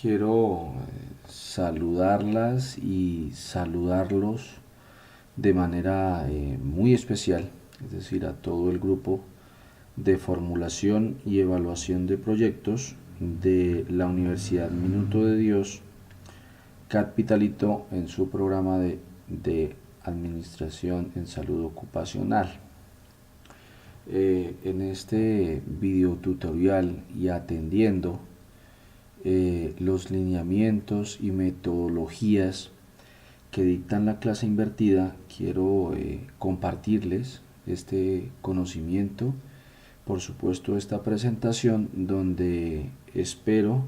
Quiero saludarlas y saludarlos de manera muy especial, es decir, a todo el grupo de formulación y evaluación de proyectos de la Universidad Minuto de Dios, Capitalito, en su programa de Administración en Salud Ocupacional. En este video tutorial y atendiendo los lineamientos y metodologías que dictan la clase invertida, quiero compartirles este conocimiento, por supuesto esta presentación, donde espero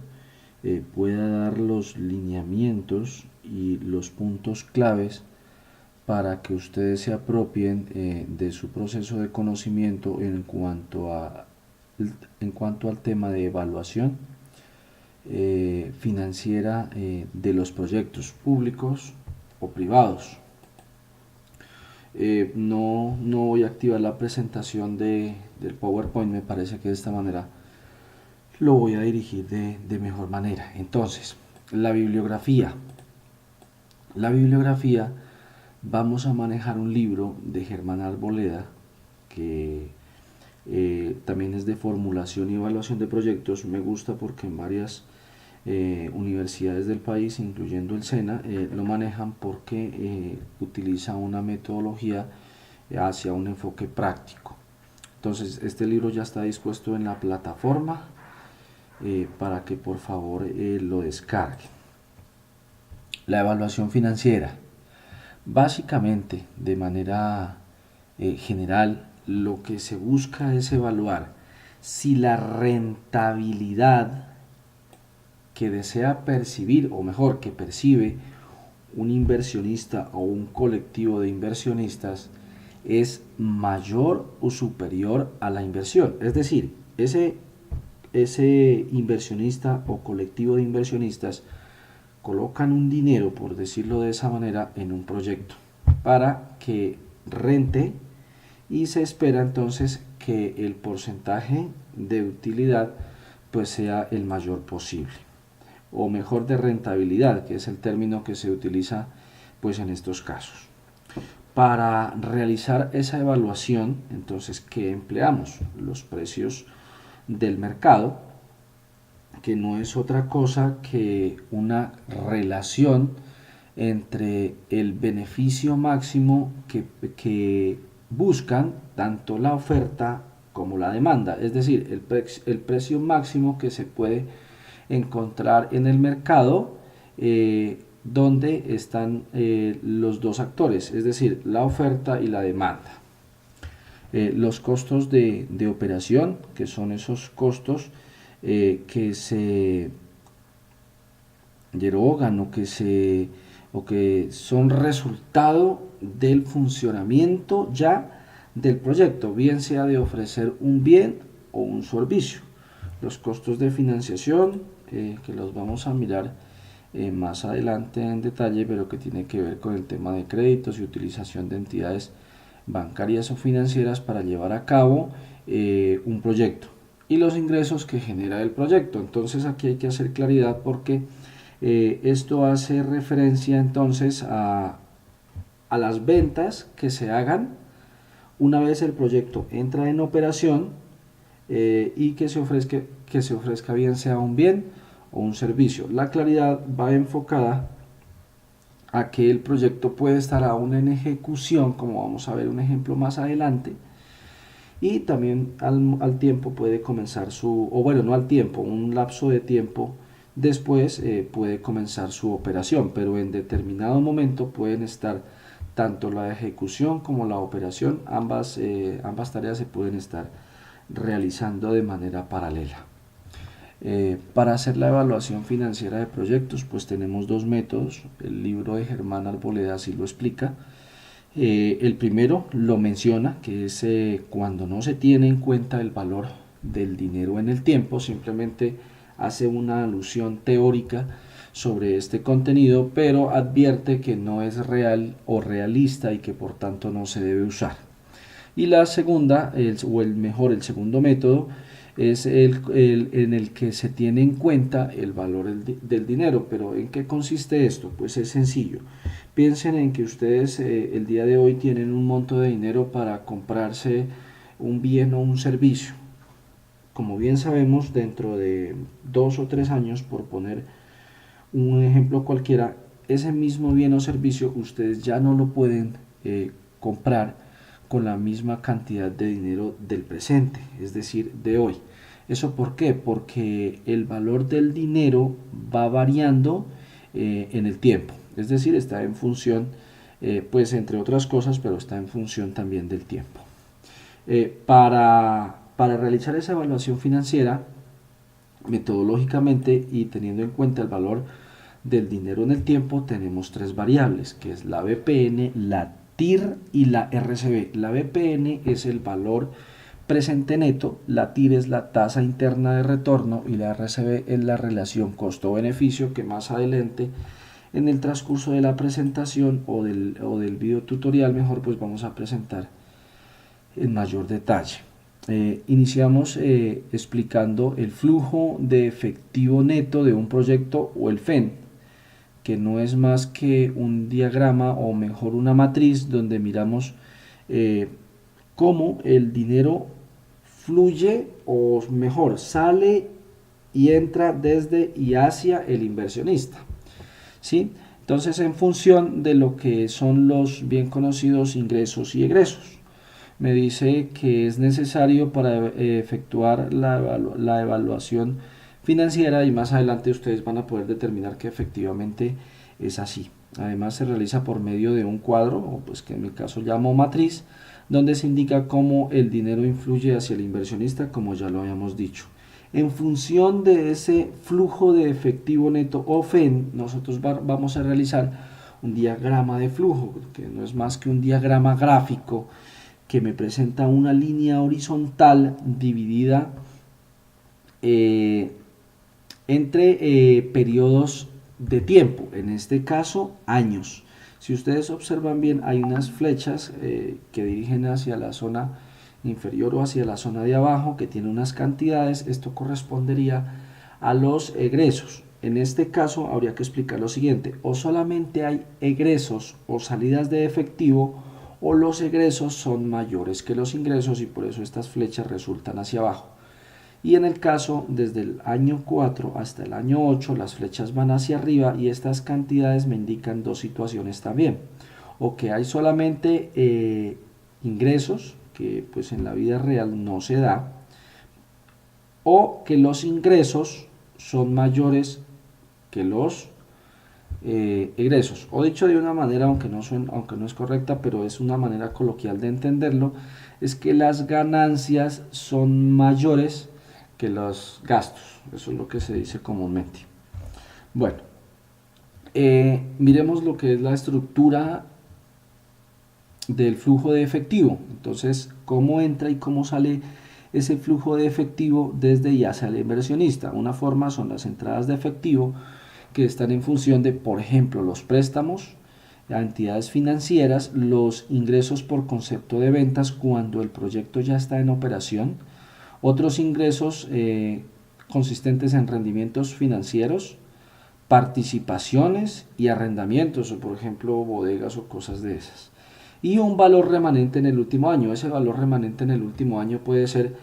pueda dar los lineamientos y los puntos claves para que ustedes se apropien de su proceso de conocimiento en cuanto al tema de evaluación financiera de los proyectos públicos o privados. No voy a activar la presentación del PowerPoint, me parece que de esta manera lo voy a dirigir de mejor manera. Entonces, la bibliografía. Vamos a manejar un libro de Germán Arboleda que también es de formulación y evaluación de proyectos. Me gusta porque en varias universidades del país, incluyendo el SENA, lo manejan porque utiliza una metodología hacia un enfoque práctico. Entonces, este libro ya está dispuesto en la plataforma para que por favor lo descarguen. La evaluación financiera. Básicamente, de manera general, lo que se busca es evaluar si la rentabilidad que desea percibir, o mejor, que percibe un inversionista o un colectivo de inversionistas, es mayor o superior a la inversión. Es decir, ese inversionista o colectivo de inversionistas colocan un dinero, por decirlo de esa manera, en un proyecto para que rente, y se espera entonces que el porcentaje de utilidad pues sea el mayor posible, o mejor, de rentabilidad, que es el término que se utiliza pues en estos casos. Para realizar esa evaluación, entonces, ¿qué empleamos? Los precios del mercado, que no es otra cosa que una relación entre el beneficio máximo que buscan tanto la oferta como la demanda, es decir, el precio máximo que se puede encontrar en el mercado donde están los dos actores, es decir, la oferta y la demanda. Los costos de operación, que son esos costos que se derogan o que son resultado del funcionamiento ya del proyecto, bien sea de ofrecer un bien o un servicio. Los costos de financiación, que los vamos a mirar más adelante en detalle, pero que tiene que ver con el tema de créditos y utilización de entidades bancarias o financieras para llevar a cabo un proyecto, y los ingresos que genera el proyecto. Entonces aquí hay que hacer claridad porque esto hace referencia entonces a las ventas que se hagan una vez el proyecto entra en operación y que se ofrezca bien sea un bien o un servicio. La claridad va enfocada a que el proyecto puede estar aún en ejecución, como vamos a ver un ejemplo más adelante, y también al tiempo puede comenzar un lapso de tiempo después puede comenzar su operación, pero en determinado momento pueden estar tanto la ejecución como la operación, ambas tareas se pueden estar realizando de manera paralela. Para hacer la evaluación financiera de proyectos, pues tenemos dos métodos. El libro de Germán Arboleda así lo explica. El primero lo menciona, que es cuando no se tiene en cuenta el valor del dinero en el tiempo, simplemente hace una alusión teórica sobre este contenido, pero advierte que no es real o realista y que por tanto no se debe usar. Y la segunda, el segundo método, es en el que se tiene en cuenta el valor del dinero. Pero ¿en qué consiste esto? Pues es sencillo. Piensen en que ustedes el día de hoy tienen un monto de dinero para comprarse un bien o un servicio. Como bien sabemos, dentro de 2 o 3 años, por poner un ejemplo cualquiera, ese mismo bien o servicio ustedes ya no lo pueden comprar con la misma cantidad de dinero del presente, es decir, de hoy. ¿Eso por qué? Porque el valor del dinero va variando en el tiempo, es decir, está en función, pues entre otras cosas, pero está en función también del tiempo. Para realizar esa evaluación financiera, metodológicamente y teniendo en cuenta el valor del dinero en el tiempo, tenemos 3 variables, que es la BPN, la TIR y la RCB. La BPN es el valor presente neto, la TIR es la tasa interna de retorno y la RCB es la relación costo-beneficio, que más adelante en el transcurso de la presentación o del video tutorial mejor, pues vamos a presentar en mayor detalle. Iniciamos explicando el flujo de efectivo neto de un proyecto o el FEN, que no es más que un diagrama o mejor una matriz donde miramos cómo el dinero fluye o mejor sale y entra desde y hacia el inversionista, ¿sí? Entonces, en función de lo que son los bien conocidos ingresos y egresos, me dice que es necesario para efectuar la evaluación financiera, y más adelante ustedes van a poder determinar que efectivamente es así. Además, se realiza por medio de un cuadro, o pues que en mi caso llamo matriz, donde se indica cómo el dinero influye hacia el inversionista, como ya lo habíamos dicho. En función de ese flujo de efectivo neto o FEN, nosotros vamos a realizar un diagrama de flujo, que no es más que un diagrama gráfico que me presenta una línea horizontal dividida entre periodos de tiempo, en este caso años. Si ustedes observan bien, hay unas flechas que dirigen hacia la zona inferior o hacia la zona de abajo, que tiene unas cantidades. Esto correspondería a los egresos. En este caso habría que explicar lo siguiente: o solamente hay egresos o salidas de efectivo, o los egresos son mayores que los ingresos, y por eso estas flechas resultan hacia abajo. Y en el caso desde el año 4 hasta el año 8, las flechas van hacia arriba, y estas cantidades me indican dos situaciones también: o que hay solamente ingresos, que pues en la vida real no se da, o que los ingresos son mayores que los egresos. O dicho de una manera, aunque no es correcta, pero es una manera coloquial de entenderlo, es que las ganancias son mayores que los gastos. Eso es lo que se dice comúnmente. Bueno, miremos lo que es la estructura del flujo de efectivo. Entonces, cómo entra y cómo sale ese flujo de efectivo desde y hacia el inversionista. Una forma son las entradas de efectivo, que están en función de, por ejemplo, los préstamos a entidades financieras, los ingresos por concepto de ventas cuando el proyecto ya está en operación, otros ingresos consistentes en rendimientos financieros, participaciones y arrendamientos, o por ejemplo bodegas o cosas de esas. Y un valor remanente en el último año. Ese valor remanente en el último año puede ser,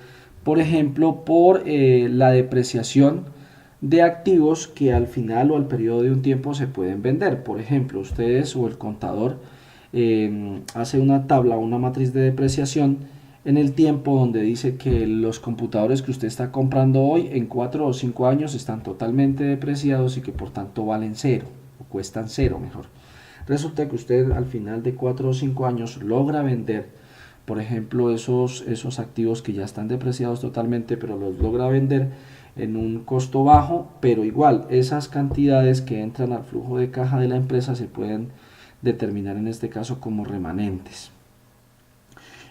por ejemplo, por la depreciación de activos que al final o al periodo de un tiempo se pueden vender. Por ejemplo, ustedes o el contador hace una tabla, una matriz de depreciación en el tiempo, donde dice que los computadores que usted está comprando hoy en 4 o 5 años están totalmente depreciados y que por tanto valen cero, o cuestan cero mejor. Resulta que usted al final de 4 o 5 años logra vender, por ejemplo, esos activos que ya están depreciados totalmente, pero los logra vender en un costo bajo, pero igual esas cantidades que entran al flujo de caja de la empresa se pueden determinar en este caso como remanentes.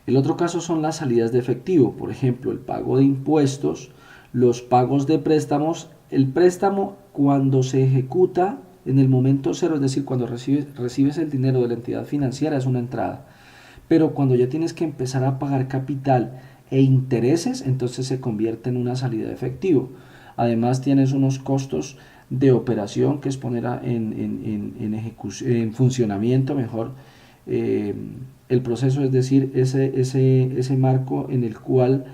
El otro caso son las salidas de efectivo, por ejemplo, el pago de impuestos, los pagos de préstamos. El préstamo, cuando se ejecuta en el momento cero, es decir, cuando recibes el dinero de la entidad financiera, es una entrada. Pero cuando ya tienes que empezar a pagar capital e intereses, entonces se convierte en una salida de efectivo. Además tienes unos costos de operación que es poner en funcionamiento mejor el proceso, es decir, ese marco en el cual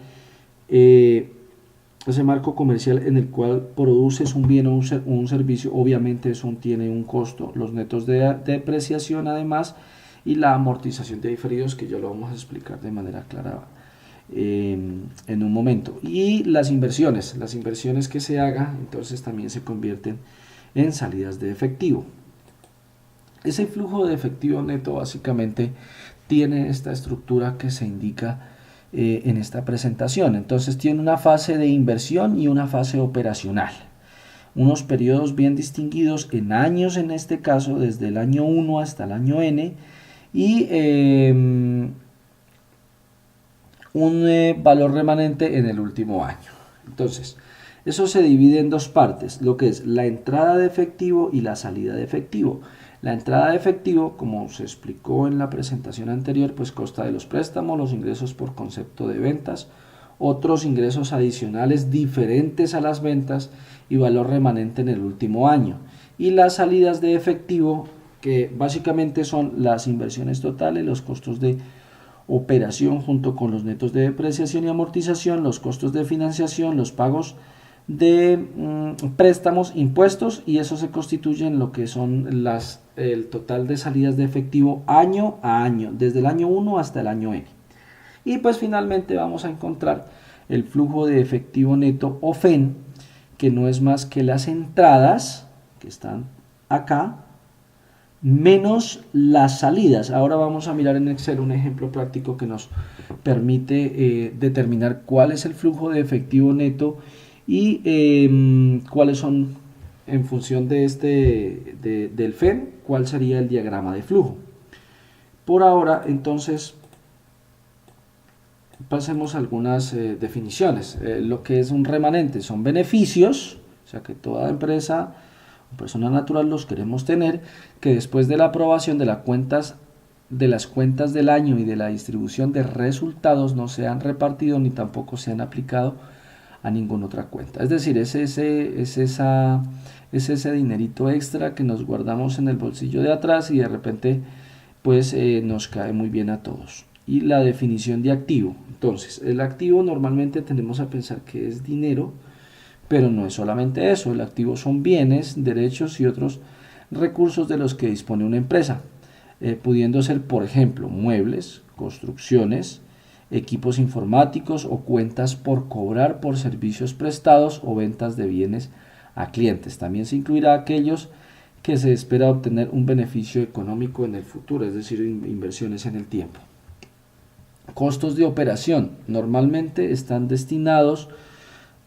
ese marco comercial en el cual produces un bien o un servicio, obviamente eso tiene un costo, los netos de depreciación además y la amortización de diferidos, que ya lo vamos a explicar de manera clara en un momento. Y las inversiones que se hagan entonces también se convierten en salidas de efectivo. Ese flujo de efectivo neto básicamente tiene esta estructura que se indica en esta presentación. Entonces tiene una fase de inversión y una fase operacional. Unos periodos bien distinguidos en años, en este caso desde el año 1 hasta el año N, y un valor remanente en el último año. Entonces, eso se divide en dos partes, lo que es la entrada de efectivo y la salida de efectivo. La entrada de efectivo, como se explicó en la presentación anterior, pues consta de los préstamos, los ingresos por concepto de ventas, otros ingresos adicionales diferentes a las ventas y valor remanente en el último año. Y las salidas de efectivo, que básicamente son las inversiones totales, los costos de operación junto con los netos de depreciación y amortización, los costos de financiación, los pagos de préstamos, impuestos, y eso se constituye en lo que son el total de salidas de efectivo año a año, desde el año 1 hasta el año N. Y pues finalmente vamos a encontrar el flujo de efectivo neto o FEN, que no es más que las entradas que están acá menos las salidas. Ahora vamos a mirar en Excel un ejemplo práctico que nos permite determinar cuál es el flujo de efectivo neto y cuáles son, en función de del FEN, cuál sería el diagrama de flujo. Por ahora, entonces, pasemos a algunas definiciones. Lo que es un remanente son beneficios, o sea que toda empresa o persona natural los queremos tener, que después de la aprobación de las cuentas del año y de la distribución de resultados no se han repartido ni tampoco se han aplicado a ninguna otra cuenta. Es decir, es ese dinerito extra que nos guardamos en el bolsillo de atrás y de repente pues nos cae muy bien a todos. Y la definición de activo. Entonces, el activo normalmente tendemos a pensar que es dinero, pero no es solamente eso. El activo son bienes, derechos y otros recursos de los que dispone una empresa, pudiendo ser, por ejemplo, muebles, construcciones, equipos informáticos o cuentas por cobrar por servicios prestados o ventas de bienes a clientes. También se incluirá aquellos que se espera obtener un beneficio económico en el futuro, es decir, inversiones en el tiempo. Costos de operación normalmente están destinados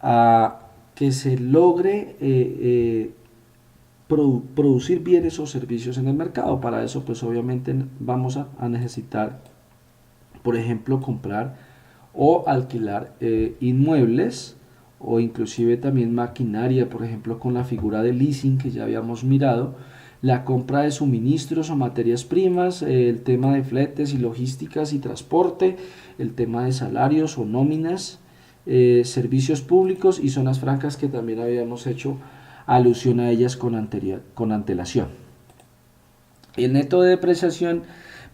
a que se logre producir bienes o servicios en el mercado. Para eso pues obviamente vamos a necesitar, por ejemplo, comprar o alquilar inmuebles o inclusive también maquinaria, por ejemplo con la figura de leasing que ya habíamos mirado, la compra de suministros o materias primas, el tema de fletes y logísticas y transporte, el tema de salarios o nóminas, servicios públicos y zonas francas, que también habíamos hecho alusión a ellas con antelación. El neto de depreciación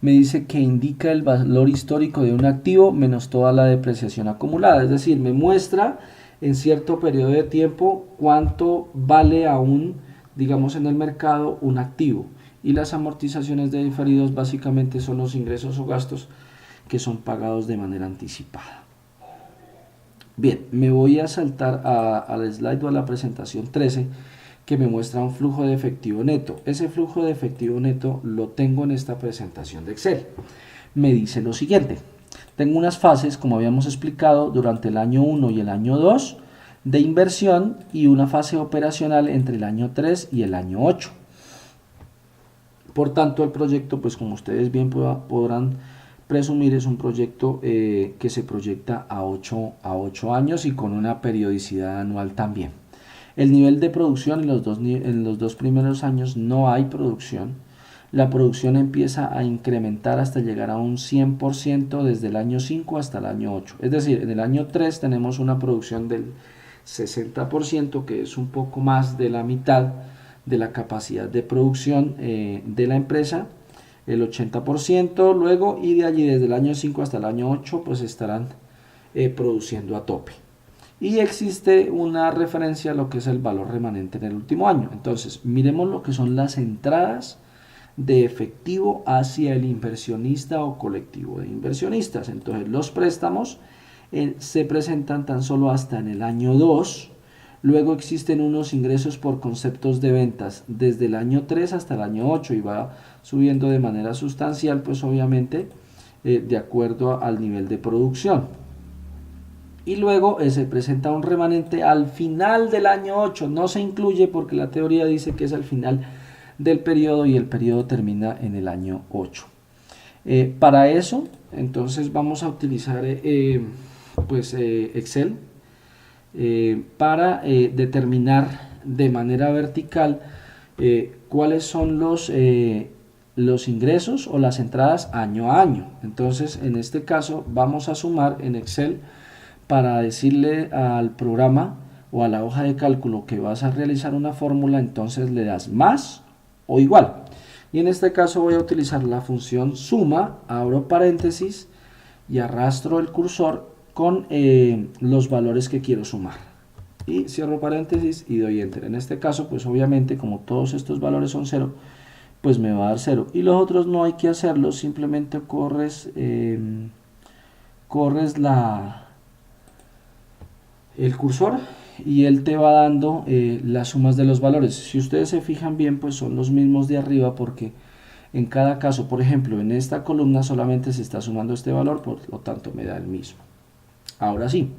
me dice que indica el valor histórico de un activo menos toda la depreciación acumulada, es decir, me muestra en cierto periodo de tiempo cuánto vale aún, digamos, en el mercado un activo. Y las amortizaciones de diferidos básicamente son los ingresos o gastos que son pagados de manera anticipada. Bien, me voy a saltar al slide o a la presentación 13, que me muestra un flujo de efectivo neto. Ese flujo de efectivo neto lo tengo en esta presentación de Excel. Me dice lo siguiente: tengo unas fases, como habíamos explicado, durante el año 1 y el año 2 de inversión y una fase operacional entre el año 3 y el año 8. Por tanto, el proyecto, pues como ustedes bien podrán presumir, es un proyecto que se proyecta a 8 años y con una periodicidad anual también. El nivel de producción en los dos primeros años no hay producción. la producción empieza a incrementar hasta llegar a un 100% desde el año 5 hasta el año 8. Es decir, en el año 3 tenemos una producción del 60%, que es un poco más de la mitad de la capacidad de producción de la empresa, el 80% luego, y de allí desde el año 5 hasta el año 8 pues estarán produciendo a tope. Y existe una referencia a lo que es el valor remanente en el último año. Entonces, miremos lo que son las entradas de efectivo hacia el inversionista o colectivo de inversionistas. Entonces, los préstamos se presentan tan solo hasta en el año 2. Luego existen unos ingresos por conceptos de ventas desde el año 3 hasta el año 8 y va subiendo de manera sustancial, pues obviamente de acuerdo al nivel de producción. Y luego se presenta un remanente al final del año 8. No se incluye porque la teoría dice que es al final del periodo y el periodo termina en el año 8. Para eso, entonces vamos a utilizar Excel para determinar de manera vertical cuáles son los ingresos o las entradas año a año. Entonces, en este caso, vamos a sumar en Excel para decirle al programa o a la hoja de cálculo que vas a realizar una fórmula, entonces le das más o igual. Y en este caso voy a utilizar la función suma, abro paréntesis y arrastro el cursor con los valores que quiero sumar. Y cierro paréntesis y doy enter. En este caso, pues obviamente como todos estos valores son 0, pues me va a dar 0. Y los otros no hay que hacerlos, simplemente corres el cursor y él te va dando las sumas de los valores. Si ustedes se fijan bien, pues son los mismos de arriba, porque en cada caso, por ejemplo, en esta columna solamente se está sumando este valor, por lo tanto me da el mismo. Ahora sí,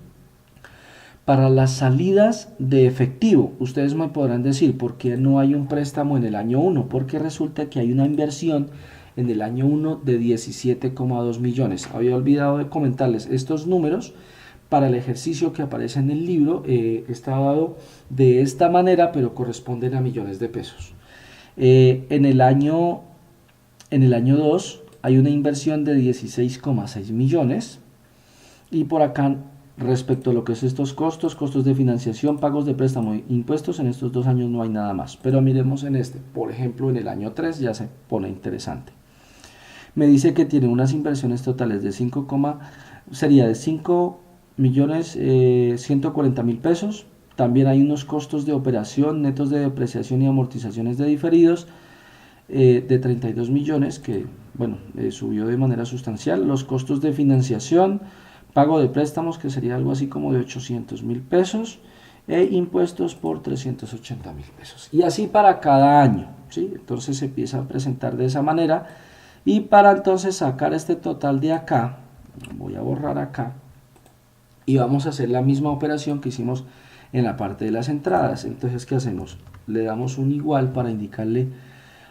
para las salidas de efectivo, ustedes me podrán decir, ¿por qué no hay un préstamo en el año 1? Porque resulta que hay una inversión en el año 1 de 17,2 millones. Había olvidado de comentarles estos números. Para el ejercicio que aparece en el libro está dado de esta manera, pero corresponden a millones de pesos. En el año 2 hay una inversión de 16,6 millones y por acá respecto a lo que es estos costos de financiación, pagos de préstamo e impuestos, en estos 2 años no hay nada más. Pero miremos en este, por ejemplo en el año 3 ya se pone interesante. Me dice que tiene unas inversiones totales de 5.140.000 pesos. También hay unos costos de operación netos de depreciación y amortizaciones de diferidos de 32 millones, que bueno, subió de manera sustancial. Los costos de financiación, pago de préstamos, que sería algo así como de 800.000 pesos, e impuestos por 380.000 pesos. Y así para cada año, ¿sí? Entonces se empieza a presentar de esa manera. Y para entonces sacar este total de acá, voy a borrar acá, y vamos a hacer la misma operación que hicimos en la parte de las entradas. Entonces, ¿qué hacemos? Le damos un igual para indicarle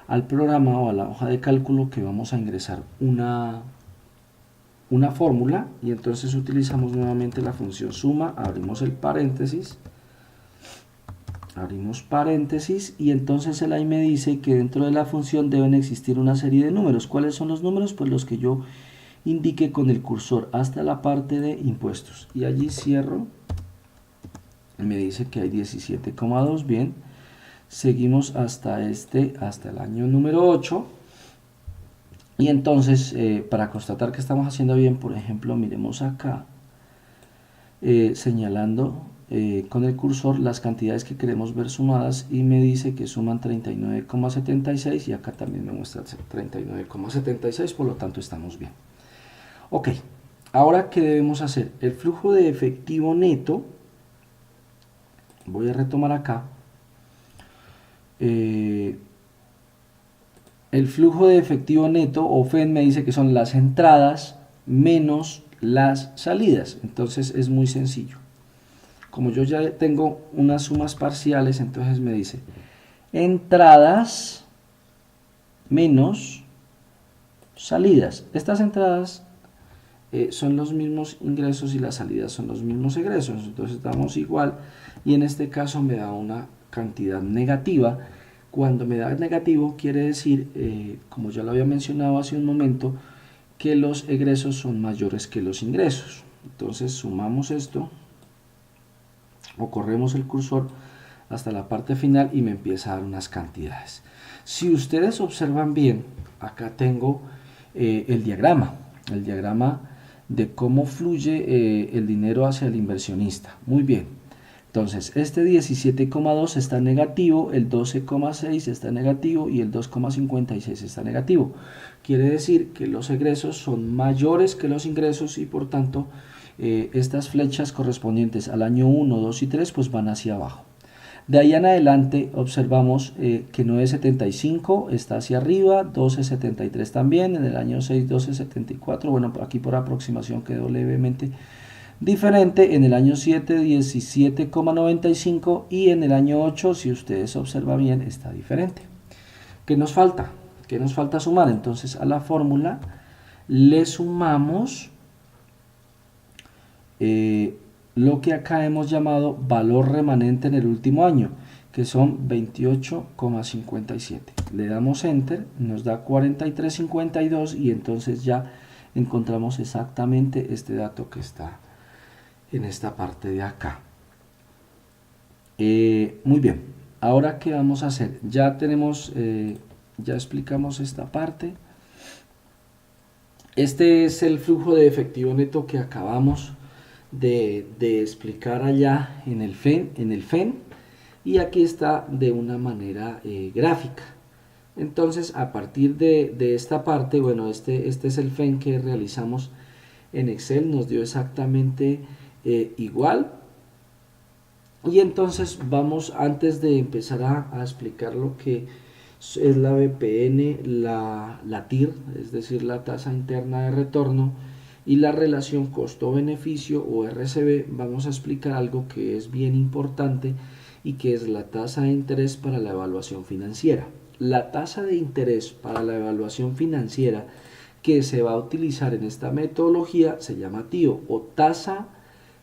al programa o a la hoja de cálculo que vamos a ingresar una fórmula, y entonces utilizamos nuevamente la función suma, abrimos paréntesis y entonces el ahí me dice que dentro de la función deben existir una serie de números. ¿Cuáles son los números? Pues los que yo indique con el cursor hasta la parte de impuestos, y allí cierro. Me dice que hay 17,2. bien, seguimos hasta el año número 8, y entonces para constatar que estamos haciendo bien, por ejemplo, miremos acá señalando con el cursor las cantidades que queremos ver sumadas, y me dice que suman 39,76 y acá también me muestra 39,76, por lo tanto estamos bien. Ok, ahora ¿qué debemos hacer? El flujo de efectivo neto, voy a retomar acá, el flujo de efectivo neto o FEN me dice que son las entradas menos las salidas. Entonces es muy sencillo. Como yo ya tengo unas sumas parciales, entonces me dice entradas menos salidas. Estas entradas son los mismos ingresos y las salidas son los mismos egresos. Entonces damos igual, y en este caso me da una cantidad negativa Cuando me da negativo quiere decir, como ya lo había mencionado hace un momento, que los egresos son mayores que los ingresos. Entonces sumamos esto o corremos el cursor hasta la parte final y me empieza a dar unas cantidades. Si ustedes observan bien, acá tengo el diagrama de cómo fluye el dinero hacia el inversionista. Muy bien. Entonces, este 17,2 está negativo, el 12,6 está negativo y el 2,56 está negativo. Quiere decir que los egresos son mayores que los ingresos y por tanto estas flechas correspondientes al año 1, 2 y 3 pues van hacia abajo. De ahí en adelante observamos que 9,75 está hacia arriba, 12,73 también, en el año 6, 12,74, bueno, aquí por aproximación quedó levemente diferente, en el año 7, 17,95 y en el año 8, si ustedes observan bien, está diferente. ¿Qué nos falta? ¿Qué nos falta sumar? Entonces a la fórmula le sumamos lo que acá hemos llamado valor remanente en el último año, que son 28,57. Le damos enter, nos da 43,52 y entonces ya encontramos exactamente este dato que está en esta parte de acá. Muy bien, ahora ¿qué vamos a hacer? Ya tenemos, ya explicamos esta parte. Este es el flujo de efectivo neto que acabamos de explicar allá en el FEN y aquí está de una manera gráfica. Entonces a partir de esta parte, bueno, este es el FEN que realizamos en Excel, nos dio exactamente igual. Y entonces vamos, antes de empezar a explicar lo que es la BPN, la TIR, es decir, la tasa interna de retorno, y la relación costo-beneficio o RCB, vamos a explicar algo que es bien importante y que es la tasa de interés para la evaluación financiera. La tasa de interés para la evaluación financiera que se va a utilizar en esta metodología se llama TIO o tasa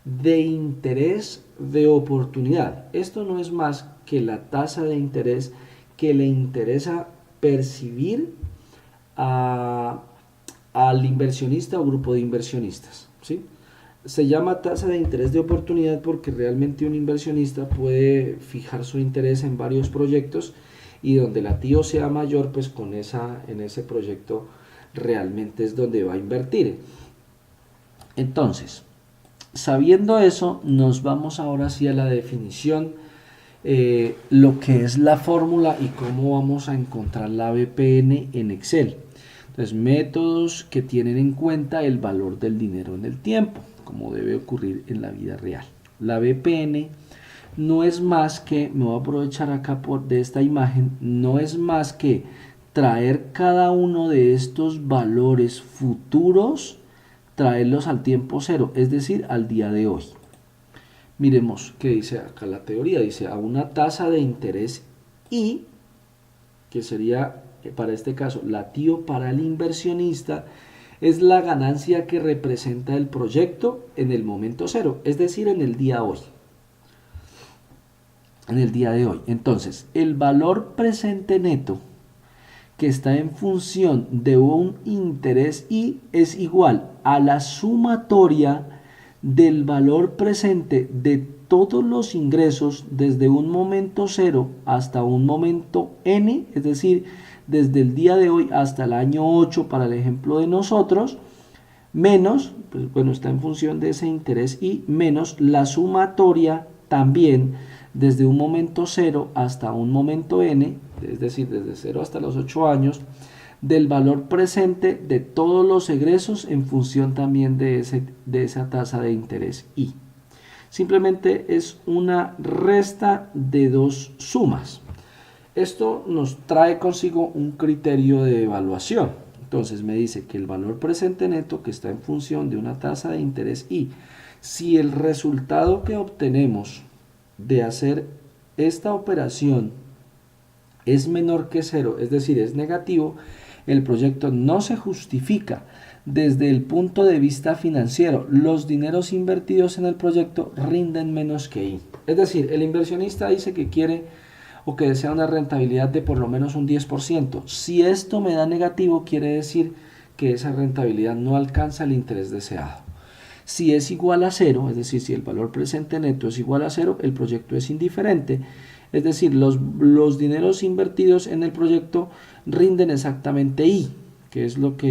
de interés de oportunidad. Esto no es más que la tasa de interés que le interesa percibir al inversionista o grupo de inversionistas, ¿sí? Se llama tasa de interés de oportunidad porque realmente un inversionista puede fijar su interés en varios proyectos y donde la TIO sea mayor, pues en ese proyecto realmente es donde va a invertir. Entonces, sabiendo eso, nos vamos ahora sí a la definición, lo que es la fórmula y cómo vamos a encontrar la BPN en Excel. Entonces, métodos que tienen en cuenta el valor del dinero en el tiempo, como debe ocurrir en la vida real. La BPN no es más que, me voy a aprovechar acá de esta imagen, no es más que traer cada uno de estos valores futuros, traerlos al tiempo cero, es decir, al día de hoy. Miremos qué dice acá la teoría, dice a una tasa de interés I, que sería para este caso la TIO para el inversionista, es la ganancia que representa el proyecto en el momento cero, es decir, en el día hoy. En el día de hoy. Entonces, el valor presente neto que está en función de un interés I es igual a la sumatoria del valor presente de todos los ingresos desde un momento cero hasta un momento N, es decir, desde el día de hoy hasta el año 8 para el ejemplo de nosotros, menos, pues bueno, está en función de ese interés I, menos la sumatoria también desde un momento 0 hasta un momento N, es decir, desde 0 hasta los 8 años, del valor presente de todos los egresos en función también de esa tasa de interés I. Simplemente es una resta de dos sumas. Esto nos trae consigo un criterio de evaluación. Entonces me dice que el valor presente neto que está en función de una tasa de interés I, si el resultado que obtenemos de hacer esta operación es menor que cero, es decir, es negativo, el proyecto no se justifica desde el punto de vista financiero. Los dineros invertidos en el proyecto rinden menos que I. Es decir, el inversionista dice que quiere o que desea una rentabilidad de por lo menos un 10%. Si esto me da negativo, quiere decir que esa rentabilidad no alcanza el interés deseado. Si es igual a cero, es decir, si el valor presente neto es igual a cero, el proyecto es indiferente. Es decir, los dineros invertidos en el proyecto rinden exactamente I, que es lo que